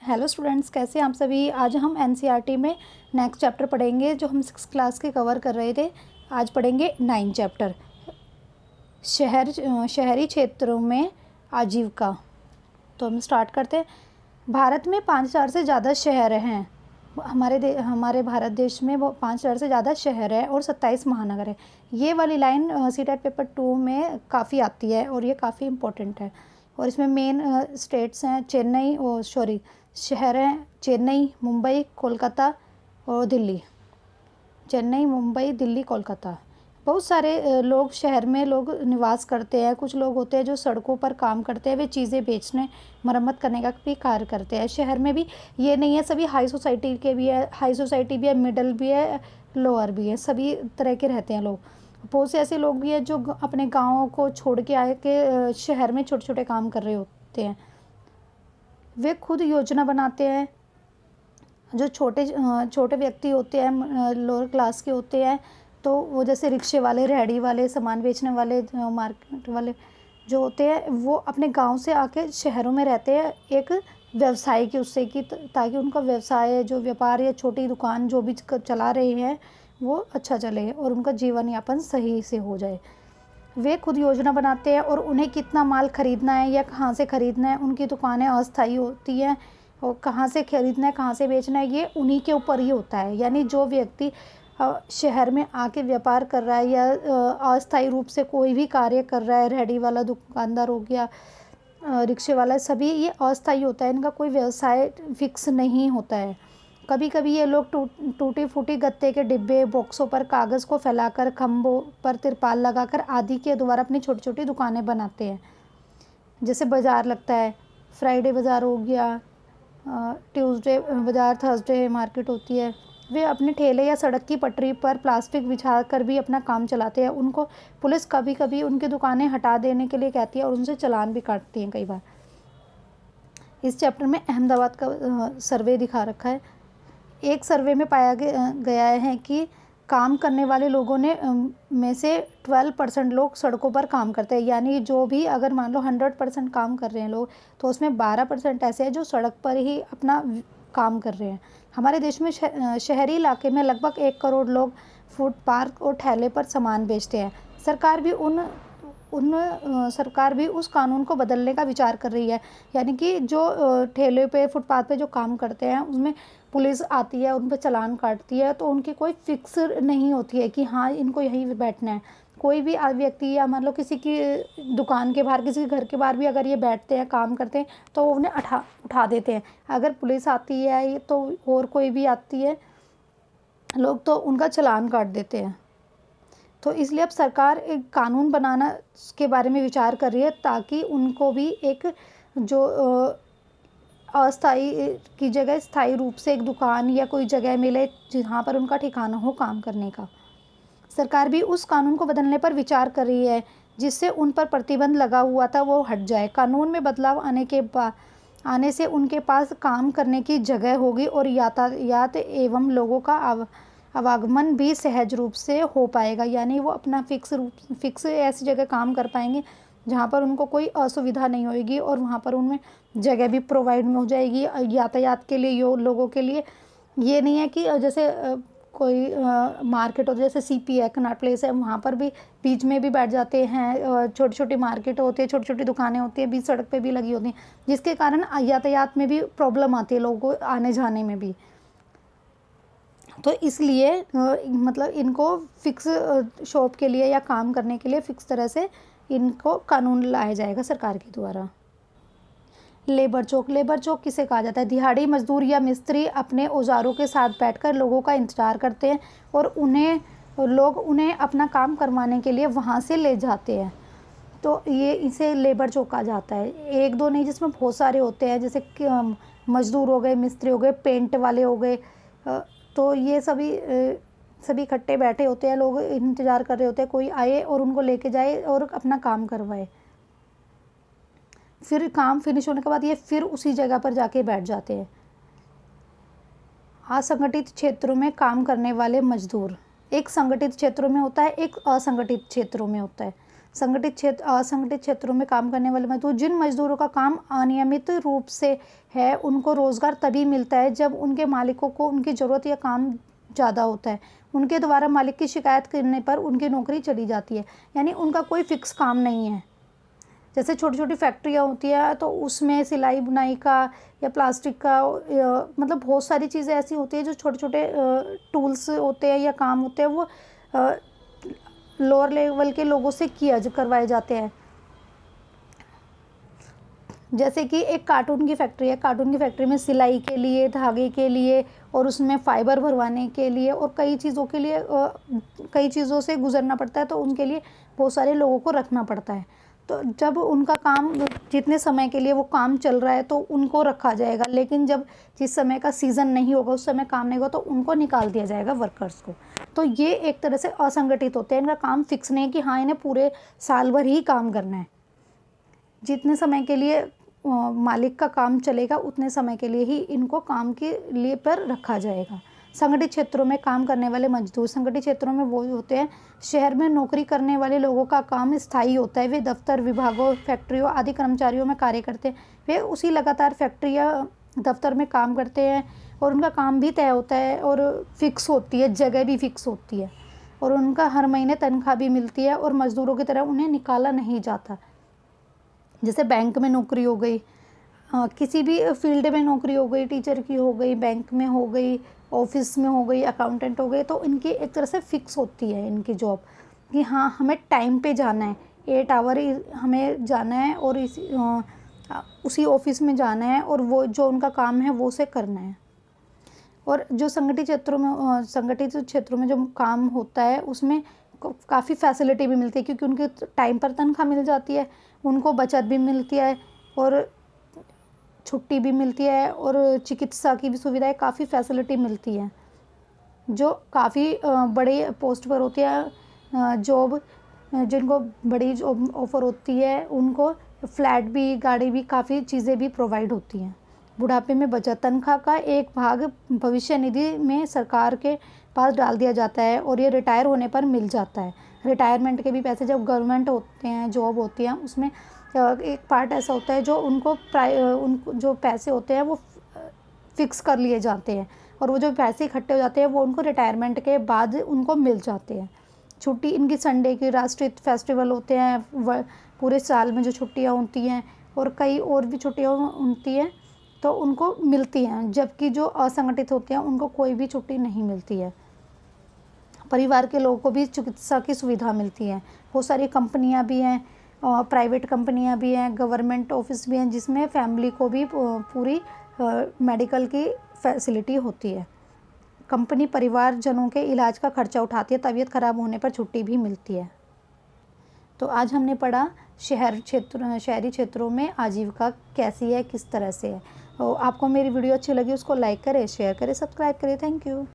Hello students, कैसे हैं आप सभी। आज हम एनसीईआरटी में नेक्स्ट चैप्टर पढ़ेंगे जो हम 6th क्लास के कवर कर रहे थे। आज पढ़ेंगे 9 चैप्टर शहरी क्षेत्रों में आजीविका। तो हम स्टार्ट करते हैं। भारत में 5,000 से ज़्यादा शहर हैं। हमारे भारत देश में वो 5,000 से ज़्यादा शहर है और 27 महानगर है। ये वाली लाइन सीटेट पेपर 2 में काफ़ी आती है और ये काफ़ी इम्पोर्टेंट है। और इसमें मेन स्टेट्स हैं शहर हैं चेन्नई, मुंबई, कोलकाता और दिल्ली। चेन्नई, मुंबई, दिल्ली, कोलकाता। बहुत सारे लोग शहर में निवास करते हैं। कुछ लोग होते हैं जो सड़कों पर काम करते हैं, वे चीज़ें बेचने, मरम्मत करने का भी कार्य करते हैं। शहर में भी ये नहीं है सभी हाई सोसाइटी के भी है, हाई सोसाइटी भी है, मिडल भी है, लोअर भी है, सभी तरह के रहते हैं लोग। बहुत से ऐसे लोग भी हैं जो अपने गाँव को छोड़ के आए के शहर में छोटे छोटे काम कर रहे होते हैं। वे खुद योजना बनाते हैं। जो छोटे व्यक्ति होते हैं, लोअर क्लास के होते हैं, तो वो जैसे रिक्शे वाले, रेहड़ी वाले, सामान बेचने वाले, मार्केट वाले जो होते हैं, वो अपने गांव से आके शहरों में रहते हैं एक व्यवसाय की उससे कि ताकि उनका व्यवसाय, जो व्यापार या छोटी दुकान जो भी चला रहे हैं वो अच्छा चले और उनका जीवन यापन सही से हो जाए। वे खुद योजना बनाते हैं और उन्हें कितना माल खरीदना है या कहाँ से खरीदना है। उनकी दुकानें अस्थायी होती हैं और कहाँ से खरीदना है, कहाँ से बेचना है, ये उन्हीं के ऊपर ही होता है। यानी जो व्यक्ति शहर में आके व्यापार कर रहा है या अस्थायी रूप से कोई भी कार्य कर रहा है, रेहड़ी वाला दुकानदार हो गया, रिक्शे वाला, सभी ये अस्थायी होता है। इनका कोई व्यवसाय फिक्स नहीं होता है। कभी कभी ये लोग टूटी फूटी गत्ते के डिब्बे, बॉक्सों पर कागज़ को फैलाकर, खम्भों पर तिरपाल लगाकर आदि के द्वारा अपनी छोटी छोटी दुकानें बनाते हैं। जैसे बाज़ार लगता है, फ्राइडे बाज़ार हो गया, ट्यूसडे बाज़ार, थर्सडे मार्केट होती है। वे अपने ठेले या सड़क की पटरी पर प्लास्टिक बिछा कर भी अपना काम चलाते हैं। उनको पुलिस कभी कभी उनकी दुकानें हटा देने के लिए कहती है और उनसे चालान भी काटती हैं कई बार। इस चैप्टर में अहमदाबाद का सर्वे दिखा रखा है। एक सर्वे में पाया गया है कि काम करने वाले लोगों में से 12% लोग सड़कों पर काम करते हैं। यानी जो भी, अगर मान लो 100% काम कर रहे हैं लोग, तो उसमें 12% ऐसे हैं जो सड़क पर ही अपना काम कर रहे हैं। हमारे देश में शहरी इलाके में लगभग 1 करोड़ लोग फुटपाथ और ठेले पर सामान बेचते हैं। सरकार भी उस कानून को बदलने का विचार कर रही है। यानी कि जो ठेले पे, फुटपाथ पे जो काम करते हैं, उसमें पुलिस आती है, उन पर चालान काटती है, तो उनकी कोई फिक्स नहीं होती है कि हाँ इनको यहीं बैठना है। कोई भी व्यक्ति या मान लो किसी की दुकान के बाहर, किसी के घर के बाहर भी अगर ये बैठते हैं, काम करते हैं, तो वो उन्हें उठा देते हैं। अगर पुलिस आती है तो और कोई भी आती है लोग, तो उनका चालान काट देते हैं। तो इसलिए अब सरकार एक कानून बनाना के बारे में विचार कर रही है ताकि उनको भी एक जो अस्थायी की जगह स्थायी रूप से एक दुकान या कोई जगह मिले जहाँ पर उनका ठिकाना हो काम करने का। सरकार भी उस कानून को बदलने पर विचार कर रही है जिससे उन पर प्रतिबंध लगा हुआ था वो हट जाए। कानून में बदलाव आने से उनके पास काम करने की जगह होगी और यातायात एवं लोगों का आवागमन भी सहज रूप से हो पाएगा। यानी वो अपना फिक्स ऐसी जगह काम कर पाएंगे जहाँ पर उनको कोई असुविधा नहीं होगी और वहाँ पर उनमें जगह भी प्रोवाइड हो जाएगी यातायात के लिए, लोगों के लिए। ये नहीं है कि जैसे कोई मार्केट हो, जैसे सीपी है, कनॉट प्लेस है, वहाँ पर भी बीच में भी बैठ जाते हैं। छोटी छोटी मार्केट होती है, छोटी छोटी दुकानें होती हैं, बीच सड़क पे भी लगी होती हैं, जिसके कारण यातायात में भी प्रॉब्लम आती है लोगों को आने जाने में भी। तो इसलिए मतलब इनको फिक्स शॉप के लिए या काम करने के लिए फिक्स तरह से इनको कानून लाया जाएगा सरकार के द्वारा। लेबर चौक किसे कहा जाता है? दिहाड़ी मजदूर या मिस्त्री अपने औजारों के साथ बैठकर लोगों का इंतजार करते हैं और लोग उन्हें अपना काम करवाने के लिए वहाँ से ले जाते हैं। तो ये इसे लेबर चौक कहा जाता है। एक दो नहीं, जिसमें बहुत सारे होते हैं, जैसे मजदूर हो गए, मिस्त्री हो गए, पेंट वाले हो गए। तो ये सभी इकट्ठे बैठे होते हैं, लोग इंतज़ार कर रहे होते हैं कोई आए और उनको लेके जाए और अपना काम करवाए। फिर काम फिनिश होने के बाद ये फिर उसी जगह पर जाके बैठ जाते हैं। असंगठित क्षेत्रों में काम करने वाले मजदूर, एक संगठित क्षेत्रों में होता है, एक असंगठित क्षेत्रों में होता है। असंगठित क्षेत्रों में काम करने वाले मजदूर, जिन मजदूरों का काम अनियमित रूप से है, उनको रोज़गार तभी मिलता है जब उनके मालिकों को उनकी ज़रूरत या काम ज़्यादा होता है। उनके द्वारा मालिक की शिकायत करने पर उनकी नौकरी चली जाती है, यानी उनका कोई फ़िक्स काम नहीं है। जैसे छोटी छोटी फैक्ट्रियाँ होती हैं तो उसमें सिलाई बुनाई का या प्लास्टिक का मतलब बहुत सारी चीज़ें ऐसी होती हैं जो छोटे छोटे टूल्स होते हैं या काम होते हैं, वो लोअर लेवल के लोगों से करवाए जाते हैं। जैसे कि एक कार्टून की फैक्ट्री है, कार्टून की फैक्ट्री में सिलाई के लिए, धागे के लिए और उसमें फाइबर भरवाने के लिए और कई चीज़ों के लिए कई चीज़ों से गुजरना पड़ता है, तो उनके लिए बहुत सारे लोगों को रखना पड़ता है। तो जब उनका काम जितने समय के लिए वो काम चल रहा है तो उनको रखा जाएगा, लेकिन जब जिस समय का सीज़न नहीं होगा, उस समय काम नहीं होगा, तो उनको निकाल दिया जाएगा वर्कर्स को। तो ये एक तरह से असंगठित होते हैं, इनका काम फिक्स नहीं है कि हाँ इन्हें पूरे साल भर ही काम करना है। जितने समय के लिए मालिक का काम चलेगा उतने समय के लिए ही इनको काम के लिए पर रखा जाएगा। संगठित क्षेत्रों में काम करने वाले मजदूर, संगठित क्षेत्रों में वो होते हैं, शहर में नौकरी करने वाले लोगों का काम स्थायी होता है। वे दफ्तर, विभागों, फैक्ट्रियों आदि कर्मचारियों में कार्य करते हैं। वे उसी लगातार फैक्ट्री या दफ्तर में काम करते हैं और उनका काम भी तय होता है और फिक्स होती है, जगह भी फिक्स होती है और उनका हर महीने तनख्वाह भी मिलती है और मजदूरों की तरह उन्हें निकाला नहीं जाता। जैसे बैंक में नौकरी हो गई, किसी भी फील्ड में नौकरी हो गई, टीचर की हो gई, बैंक में हो गई, ऑफिस में हो गई, अकाउंटेंट हो गए, तो इनकी एक तरह से फिक्स होती है इनकी जॉब कि हाँ हमें टाइम पे जाना है, 8 आवर हमें जाना है और उसी ऑफिस में जाना है और वो जो उनका काम है वो उसे करना है। और जो संगठित क्षेत्रों में जो काम होता है उसमें काफ़ी फैसिलिटी भी मिलती है, क्योंकि उनके टाइम पर तनख्वाह मिल जाती है, उनको बचत भी मिलती है और छुट्टी भी मिलती है और चिकित्सा की भी सुविधाएं, काफ़ी फैसिलिटी मिलती है। जो काफ़ी बड़े पोस्ट पर होती है जॉब, जिनको बड़ी जॉब ऑफ़र होती है उनको फ्लैट भी, गाड़ी भी, काफ़ी चीज़ें भी प्रोवाइड होती हैं। बुढ़ापे में बचत, तनख्वाह का एक भाग भविष्य निधि में सरकार के पास डाल दिया जाता है और ये रिटायर होने पर मिल जाता है। रिटायरमेंट के भी पैसे, जब गवर्नमेंट होते हैं, जॉब होती है, उसमें एक पार्ट ऐसा होता है जो उनको जो पैसे होते हैं वो फिक्स कर लिए जाते हैं और वो जो पैसे इकट्ठे हो जाते हैं वो उनको रिटायरमेंट के बाद उनको मिल जाते हैं। छुट्टी इनकी संडे की, राष्ट्रीय फेस्टिवल होते हैं, पूरे साल में जो छुट्टियां होती हैं और कई और भी छुट्टियां होती हैं तो उनको मिलती हैं, जबकि जो असंगठित होते हैं उनको कोई भी छुट्टी नहीं मिलती है। परिवार के लोगों को भी चिकित्सा की सुविधा मिलती है। बहुत सारी कंपनियां भी हैं, प्राइवेट कंपनियां भी हैं, गवर्नमेंट ऑफिस भी हैं, जिसमें फैमिली को भी पूरी मेडिकल की फैसिलिटी होती है। कंपनी परिवारजनों के इलाज का खर्चा उठाती है, तबीयत खराब होने पर छुट्टी भी मिलती है। तो आज हमने पढ़ा शहरी क्षेत्रों में आजीविका कैसी है, किस तरह से है। तो आपको मेरी वीडियो अच्छी लगी उसको लाइक करें, शेयर करें, सब्सक्राइब करें। Thank you.